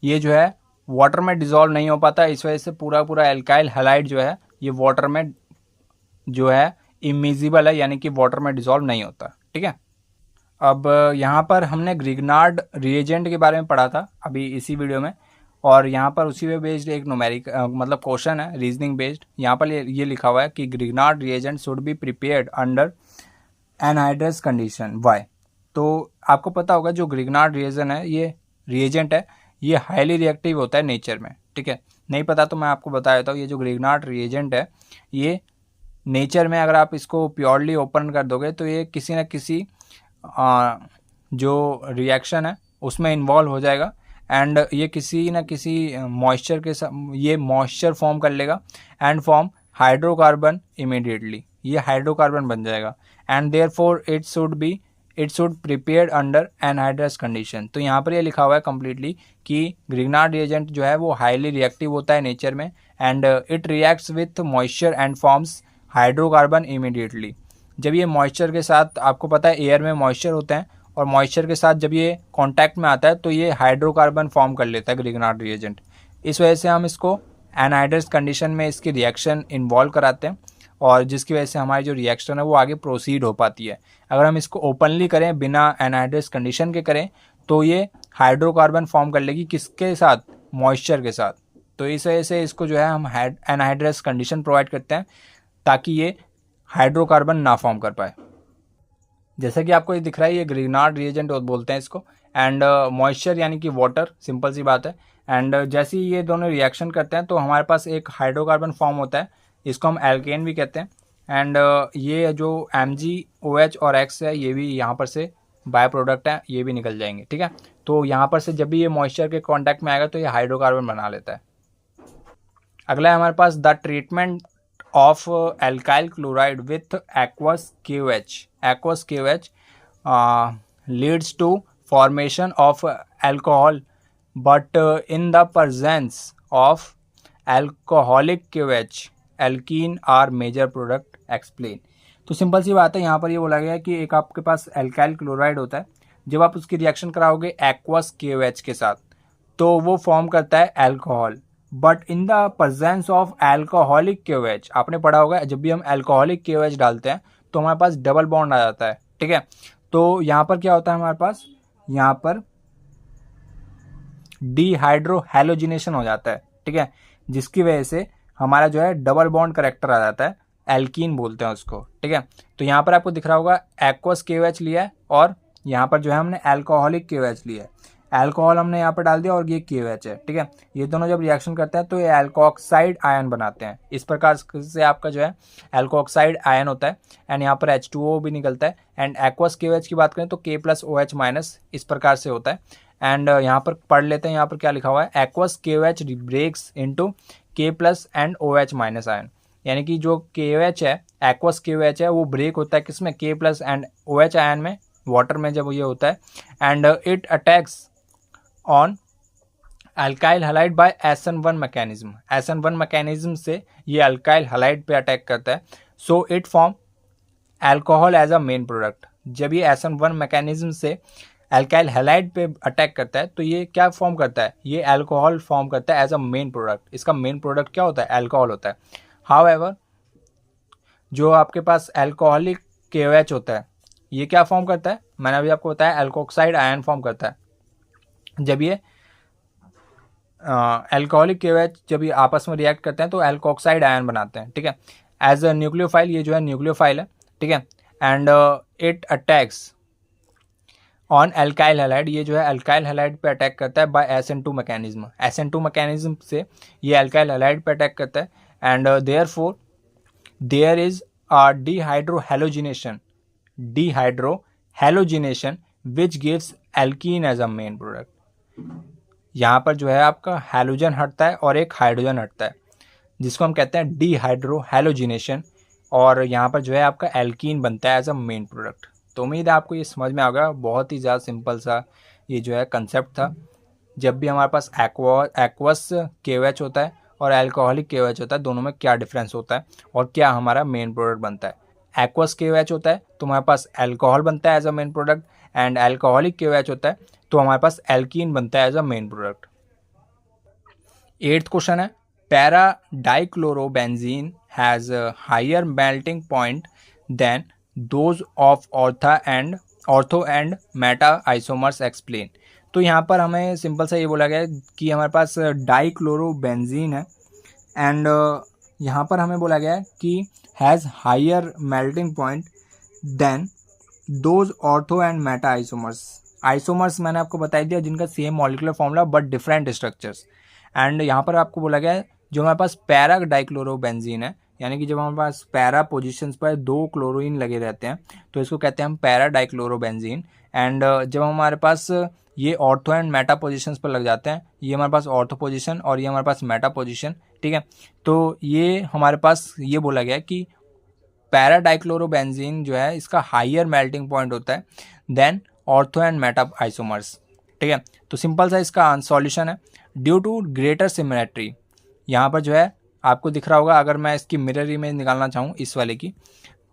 ये जो है वाटर में डिजॉल्व नहीं हो पाता, इस वजह से पूरा एल्काइल हैलाइड जो है ये वाटर में जो है इमिजिबल है, यानी कि वाटर में डिजॉल्व नहीं होता। ठीक है, अब यहाँ पर हमने ग्रिग्नार्ड रिएजेंट के बारे में पढ़ा था अभी इसी वीडियो में, और यहाँ पर उसी पे बेस्ड एक न्यूमेरिक मतलब क्वेश्चन है रीजनिंग बेस्ड। यहाँ पर ये लिखा हुआ है कि Grignard reagent should be prepared under anhydrous condition why. तो आपको पता होगा जो ग्रिग्नार्ड रिएजेंट है ये हाईली रिएक्टिव होता है नेचर में। ठीक है, नहीं पता तो मैं आपको बता देता हूँ, ये जो ग्रिग्नार्ड रिएजेंट है ये नेचर में अगर आप इसको प्योरली ओपन कर दोगे तो ये किसी न किसी जो रिएक्शन है उसमें इन्वॉल्व हो जाएगा एंड ये किसी न किसी मॉइस्चर के साथ ये मॉइस्चर फॉर्म कर लेगा एंड फॉर्म हाइड्रोकार्बन इमीडिएटली, ये हाइड्रोकार्बन बन जाएगा and therefore it should prepared under anhydrous condition. तो यहाँ पर ये लिखा हुआ है कम्प्लीटली कि ग्रिग्नार्ड रिएजेंट जो है वो हाईली रिएक्टिव होता है नेचर में and it reacts with moisture and forms hydrocarbon immediately. जब ये मॉइस्चर के साथ, आपको पता है एयर में मॉइस्चर होते हैं और मॉइस्चर के साथ जब ये कांटेक्ट में आता है तो ये हाइड्रोकार्बन फॉर्म कर लेता है ग्रिग्नार्ड रिएजेंट। इस वजह से हम इसको एनहाइड्रस कंडीशन में इसकी रिएक्शन इन्वॉल्व कराते हैं और जिसकी वजह से हमारी जो रिएक्शन है वो आगे प्रोसीड हो पाती है। अगर हम इसको ओपनली करें बिना एनहाइड्रस कंडीशन के करें तो ये हाइड्रोकार्बन फॉर्म कर लेगी, किसके साथ, मॉइस्चर के साथ। तो इस वजह से इसको जो है हम एनहाइड्रस कंडीशन प्रोवाइड करते हैं ताकि ये हाइड्रोकार्बन ना फॉर्म कर पाए। जैसा कि आपको ये दिख रहा है ये ग्रिग्नार्ड रिएजेंट बोलते हैं इसको एंड मॉइस्चर यानी कि वाटर, सिंपल सी बात है। एंड जैसे ही ये दोनों रिएक्शन करते हैं तो हमारे पास एक हाइड्रोकार्बन फॉर्म होता है, इसको हम एल्केन भी कहते हैं एंड ये जो MgOH और X है ये भी यहाँ पर से बाय प्रोडक्ट है, ये भी निकल जाएंगे। ठीक है, तो यहाँ पर से जब भी ये मॉइस्चर के कांटेक्ट में आएगा तो ये हाइड्रोकार्बन बना लेता है। अगला है हमारे पास the treatment of alkyl chloride with aqueous KOH leads to formation of alcohol but in the presence of alcoholic KOH alkene are major product explain। तो सिंपल सी बात है, यहाँ पर ये बोला गया है कि एक आपके पास एल्काइल क्लोराइड होता है, जब आप उसकी रिएक्शन कराओगे aqueous KOH के साथ तो वो फॉर्म करता है alcohol, but in the presence of alcoholic KOH, आपने पढ़ा होगा जब भी हम अल्कोहलिक KOH डालते हैं तो हमारे पास डबल बॉन्ड आ जाता है। ठीक है, तो यहाँ पर क्या होता है हमारे पास, यहाँ पर डिहाइड्रोहैलोजिनेशन हो जाता है। ठीक है, जिसकी वजह से हमारा जो है डबल बॉन्ड करेक्टर आ जाता है एल्कीन बोलते हैं उसको, ठीक है। तो यहाँ पर आपको दिख रहा होगा एक्वस KOH लिया है और यहाँ पर जो है हमने अल्कोहलिक KOH लिया है। अल्कोहल हमने यहाँ पर डाल दिया और ये KOH है, ठीक है। ये दोनों जब रिएक्शन करते हैं तो ये अल्कोक्साइड आयन बनाते हैं। इस प्रकार से आपका जो है अल्कोक्साइड आयन होता है एंड यहाँ पर H2O भी निकलता है। एंड एक्वस KOH की बात करें तो K+OH- इस प्रकार से होता है। एंड यहाँ पर पढ़ लेते हैं, यहाँ पर क्या लिखा हुआ है, aqueous KOH breaks into K+ and OH- ion, यानी कि जो KOH है, एक्वस KOH है, वो ब्रेक होता है किसमें, K+ एंड OH आयन में, वाटर में जब ये होता है। And it attacks on alkyl halide by SN1 mechanism. SN1 mechanism से ये अल्काइल हैलाइड पे अटैक करता है। So it form alcohol as a main product. जब ये SN1 मैकेनिज्म से अल्काइल हैलाइड पे अटैक करता है तो ये क्या फॉर्म करता है, ये अल्कोहल फॉर्म करता है एज अ मेन प्रोडक्ट। इसका मेन प्रोडक्ट क्या होता है, अल्कोहल होता है। हाउएवर जो आपके पास अल्कोहलिक KOH होता है ये क्या फॉर्म करता है, मैंने अभी आपको बताया अल्कोक्साइड आयन फॉर्म करता है। जब ये अल्कोहलिक KOH जब ये आपस में रिएक्ट करते हैं तो अल्कोक्साइड आयन बनाते हैं, ठीक है। एज अ न्यूक्लियोफाइल, ये जो है न्यूक्लियोफाइल है, ठीक है। And it attacks on alkyl halide, ये जो है अल्काइल हैलाइड पे अटैक करता है bye SN2 mechanism. SN2 mechanism से ये अल्काइल हैलाइड पे अटैक करता है। And therefore there is a dehydrohalogenation which gives alkene as a main product. यहाँ पर जो है आपका हैलोजन हटता है और एक हाइड्रोजन हटता है जिसको हम कहते हैं डिहाइड्रोहैलोजिनेशन, और यहाँ पर जो है आपका एल्कीन बनता है एज अ मेन प्रोडक्ट। तो उम्मीद है आपको ये समझ में आ गया। बहुत ही ज़्यादा सिंपल सा ये जो है कंसेप्ट था। जब भी हमारे पास एक्वस KOH होता है और अल्कोहलिक KOH होता है, दोनों में क्या डिफरेंस होता है और क्या हमारा मेन प्रोडक्ट बनता है। एक्वस KOH होता है तो हमारे पास अल्कोहल बनता है as a main product, and alcoholic KOH होता है तो हमारे पास एल्कीन बनता है as a main product. 8th question है, para dichlorobenzene has higher melting point than those of ortho and meta isomers explain. तो यहाँ पर हमें सिंपल सा ये बोला गया है कि हमारे पास डाइक्लोरोबेंजीन है एंड यहाँ पर हमें बोला गया है कि has higher melting point than those ortho and meta isomers. Isomers मैंने आपको बता दिया जिनका same molecular formula but different structures. And यहाँ पर आपको बोला गया है जो हमारे पास पैरा डाइक्लोरोबेंजीन है, यानी कि जब हमारे पास पैरा पोजीशंस पर 2 क्लोरीन लगे रहते हैं तो इसको कहते हैं हम पैरा डाइक्लोरोबेंजीन। एंड जब हमारे पास ये ऑर्थो एंड मेटा पोजीशंस पर लग जाते हैं, ये हमारे पास ऑर्थो पोजीशन और ये हमारे पास मेटा पोजीशन, ठीक है। तो ये हमारे पास ये बोला गया कि पैरा डाइक्लोरोबेंजीन जो है इसका हायर मेल्टिंग पॉइंट होता है than ortho and meta isomers, ठीक है। तो सिंपल सा इसका सॉल्यूशन है ड्यू टू ग्रेटर सिमिलरिटी। यहाँ पर जो है आपको दिख रहा होगा, अगर मैं इसकी मिरर इमेज निकालना चाहूँ इस वाले की,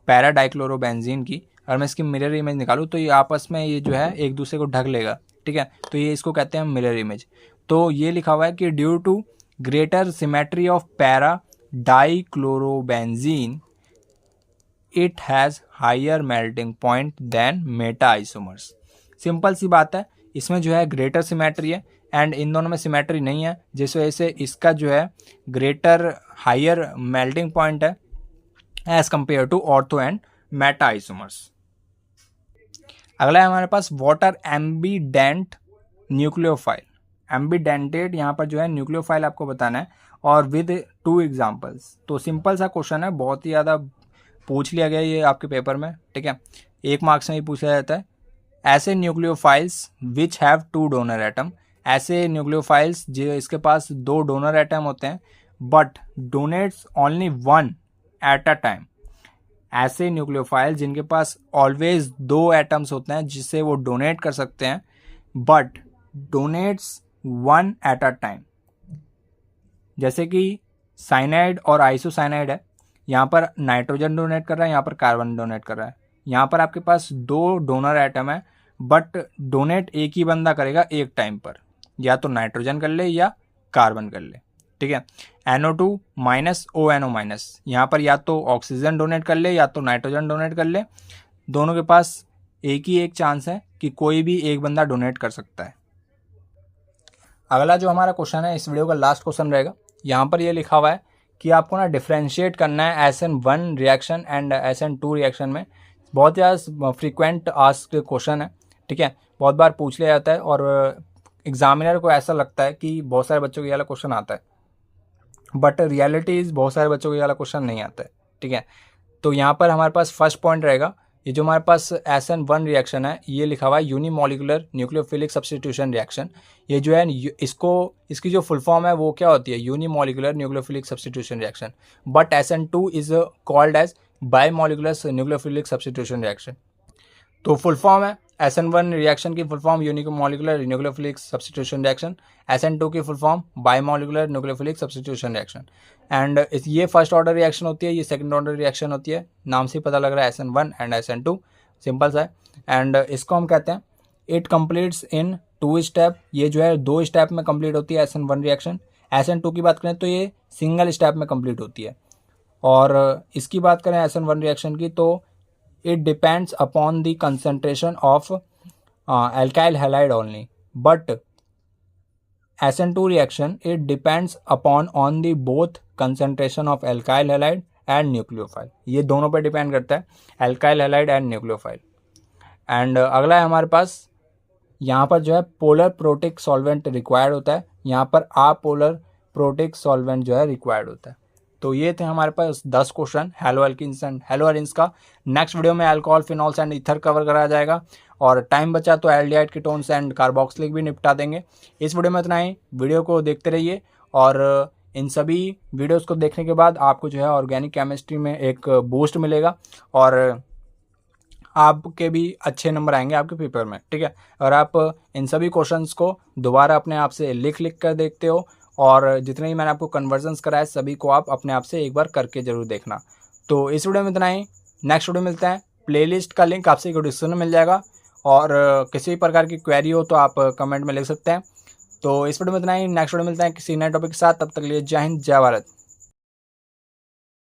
पैरा डाइक्लोरोबेंजीन की, अगर मैं इसकी मिरर इमेज निकालूँ तो ये आपस में ये जो है एक दूसरे को ढक लेगा, ठीक है। तो ये इसको कहते हैं मिरर इमेज। तो ये लिखा हुआ है कि due to greater symmetry of para dichlorobenzene it has higher melting point than meta isomers. Simple सी बात है, इसमें जो है ग्रेटर सिमेट्री है एंड इन दोनों में सिमेट्री नहीं है, जिस वजह से इसका जो है ग्रेटर हायर मेल्टिंग पॉइंट है as compare to ortho and meta isomers. अगला है हमारे पास वाटर एम्बीडेंट न्यूक्लियोफाइल। एम्बीडेंटेड यहाँ पर जो है न्यूक्लियोफाइल आपको बताना है और विद 2 एग्जाम्पल्स। तो सिंपल सा क्वेश्चन है, बहुत ही ज़्यादा पूछ लिया गया ये आपके पेपर में, ठीक है। 1 मार्क्स में ही पूछा जाता है। ऐसे nucleophiles which have 2 donor atom, ऐसे न्यूक्लियोफाइल्स जो इसके पास 2 डोनर एटम होते हैं but donates only 1 at a time. ऐसे न्यूक्लियोफाइल जिनके पास ऑलवेज 2 एटम्स होते हैं जिससे वो डोनेट कर सकते हैं but donates 1 at a time. जैसे कि साइनाइड और आइसोसाइनाइड है, यहाँ पर नाइट्रोजन डोनेट कर रहा है, यहाँ पर कार्बन डोनेट कर रहा है। यहाँ पर आपके पास 2 डोनर एटम है बट डोनेट एक ही बंदा करेगा एक टाइम पर, या तो नाइट्रोजन कर ले या कार्बन कर ले, ठीक है। NO2 माइनस ONO माइनस, यहाँ पर या तो ऑक्सीजन डोनेट कर ले या तो नाइट्रोजन डोनेट कर ले, दोनों के पास एक चांस है कि कोई भी एक बंदा डोनेट कर सकता है। अगला जो हमारा क्वेश्चन है, इस वीडियो का लास्ट क्वेश्चन रहेगा। यहाँ पर ये लिखा हुआ है कि आपको ना डिफ्रेंशिएट करना है SN1 reaction and SN2 reaction में। बहुत ज़्यादा फ्रीक्वेंट आस्क्ड क्वेश्चन है, ठीक है, बहुत बार पूछ लिया जाता है और एग्जामिनर को ऐसा लगता है कि बहुत सारे बच्चों को ये वाला क्वेश्चन आता है, बट रियलिटी इज बहुत सारे बच्चों को ये वाला क्वेश्चन नहीं आता है, ठीक है। तो यहाँ पर हमारे पास फर्स्ट पॉइंट रहेगा, ये जो हमारे पास SN1 रिएक्शन है ये लिखा हुआ है यूनिमोलिकुलर न्यूक्लियोफिलिक सब्स्टिट्यूशन रिएक्शन। ये जो है इसकी जो फुल फॉर्म है वो क्या होती है, unimolecular nucleophilic substitution reaction, but SN2 is called as biomolecular nucleophilic substitution reaction. तो फुल फॉर्म है SN1 रिएक्शन की full form unimolecular nucleophilic substitution reaction, SN2 की full form biomolecular nucleophilic substitution reaction. And ये first order reaction होती है, ये second order reaction होती है, नाम से पता लग रहा है SN1 एंड SN2, सिंपल सा है। एंड इसको हम कहते हैं इट कंप्लीट्स इन 2 स्टेप, ये जो है 2 स्टेप में कंप्लीट होती है SN1 रिएक्शन। SN2 की बात करें तो ये सिंगल स्टेप में कंप्लीट होती है। और इसकी बात करें SN1 रिएक्शन की तो it depends upon the concentration of alkyl halide only, but SN2 reaction it depends upon on the both concentration of alkyl halide and nucleophile, ये दोनों पे डिपेंड करता है alkyl halide and nucleophile। And अगला है हमारे पास, यहाँ पर जो है पोलर प्रोटिक सॉल्वेंट रिक्वायर्ड होता है, यहाँ पर अपोलर प्रोटिक सॉल्वेंट जो है रिक्वायर्ड होता है। तो ये थे हमारे पास 10 question hello alkenes and hello arenes का। नेक्स्ट वीडियो में alcohol, phenols and ether cover करा जाएगा, और टाइम बचा तो एल्डिहाइड कीटोन्स एंड कार्बोक्सिलिक भी निपटा देंगे। इस वीडियो में इतना ही, वीडियो को देखते रहिए, और इन सभी वीडियोस को देखने के बाद आपको जो है ऑर्गेनिक केमिस्ट्री में एक बूस्ट मिलेगा, और आपके भी अच्छे नंबर आएंगे आपके पेपर में, ठीक है। और आप इन सभी क्वेश्चंस को दोबारा अपने आप से लिख कर देखते हो, और जितने ही मैंने आपको कन्वर्जन्स कराए सभी को आप अपने आप से एक बार करके जरूर देखना। तो इस वीडियो में इतना ही, नेक्स्ट वीडियो मिलता है। प्लेलिस्ट का लिंक आपसे डिस्क्रिप्शन में मिल जाएगा, और किसी भी प्रकार की क्वेरी हो तो आप कमेंट में लिख सकते हैं। तो इस वीडियो में इतना ही, नेक्स्ट वीडियो मिलता है किसी नए टॉपिक के साथ, तब तक के लिए जय हिंद जय भारत।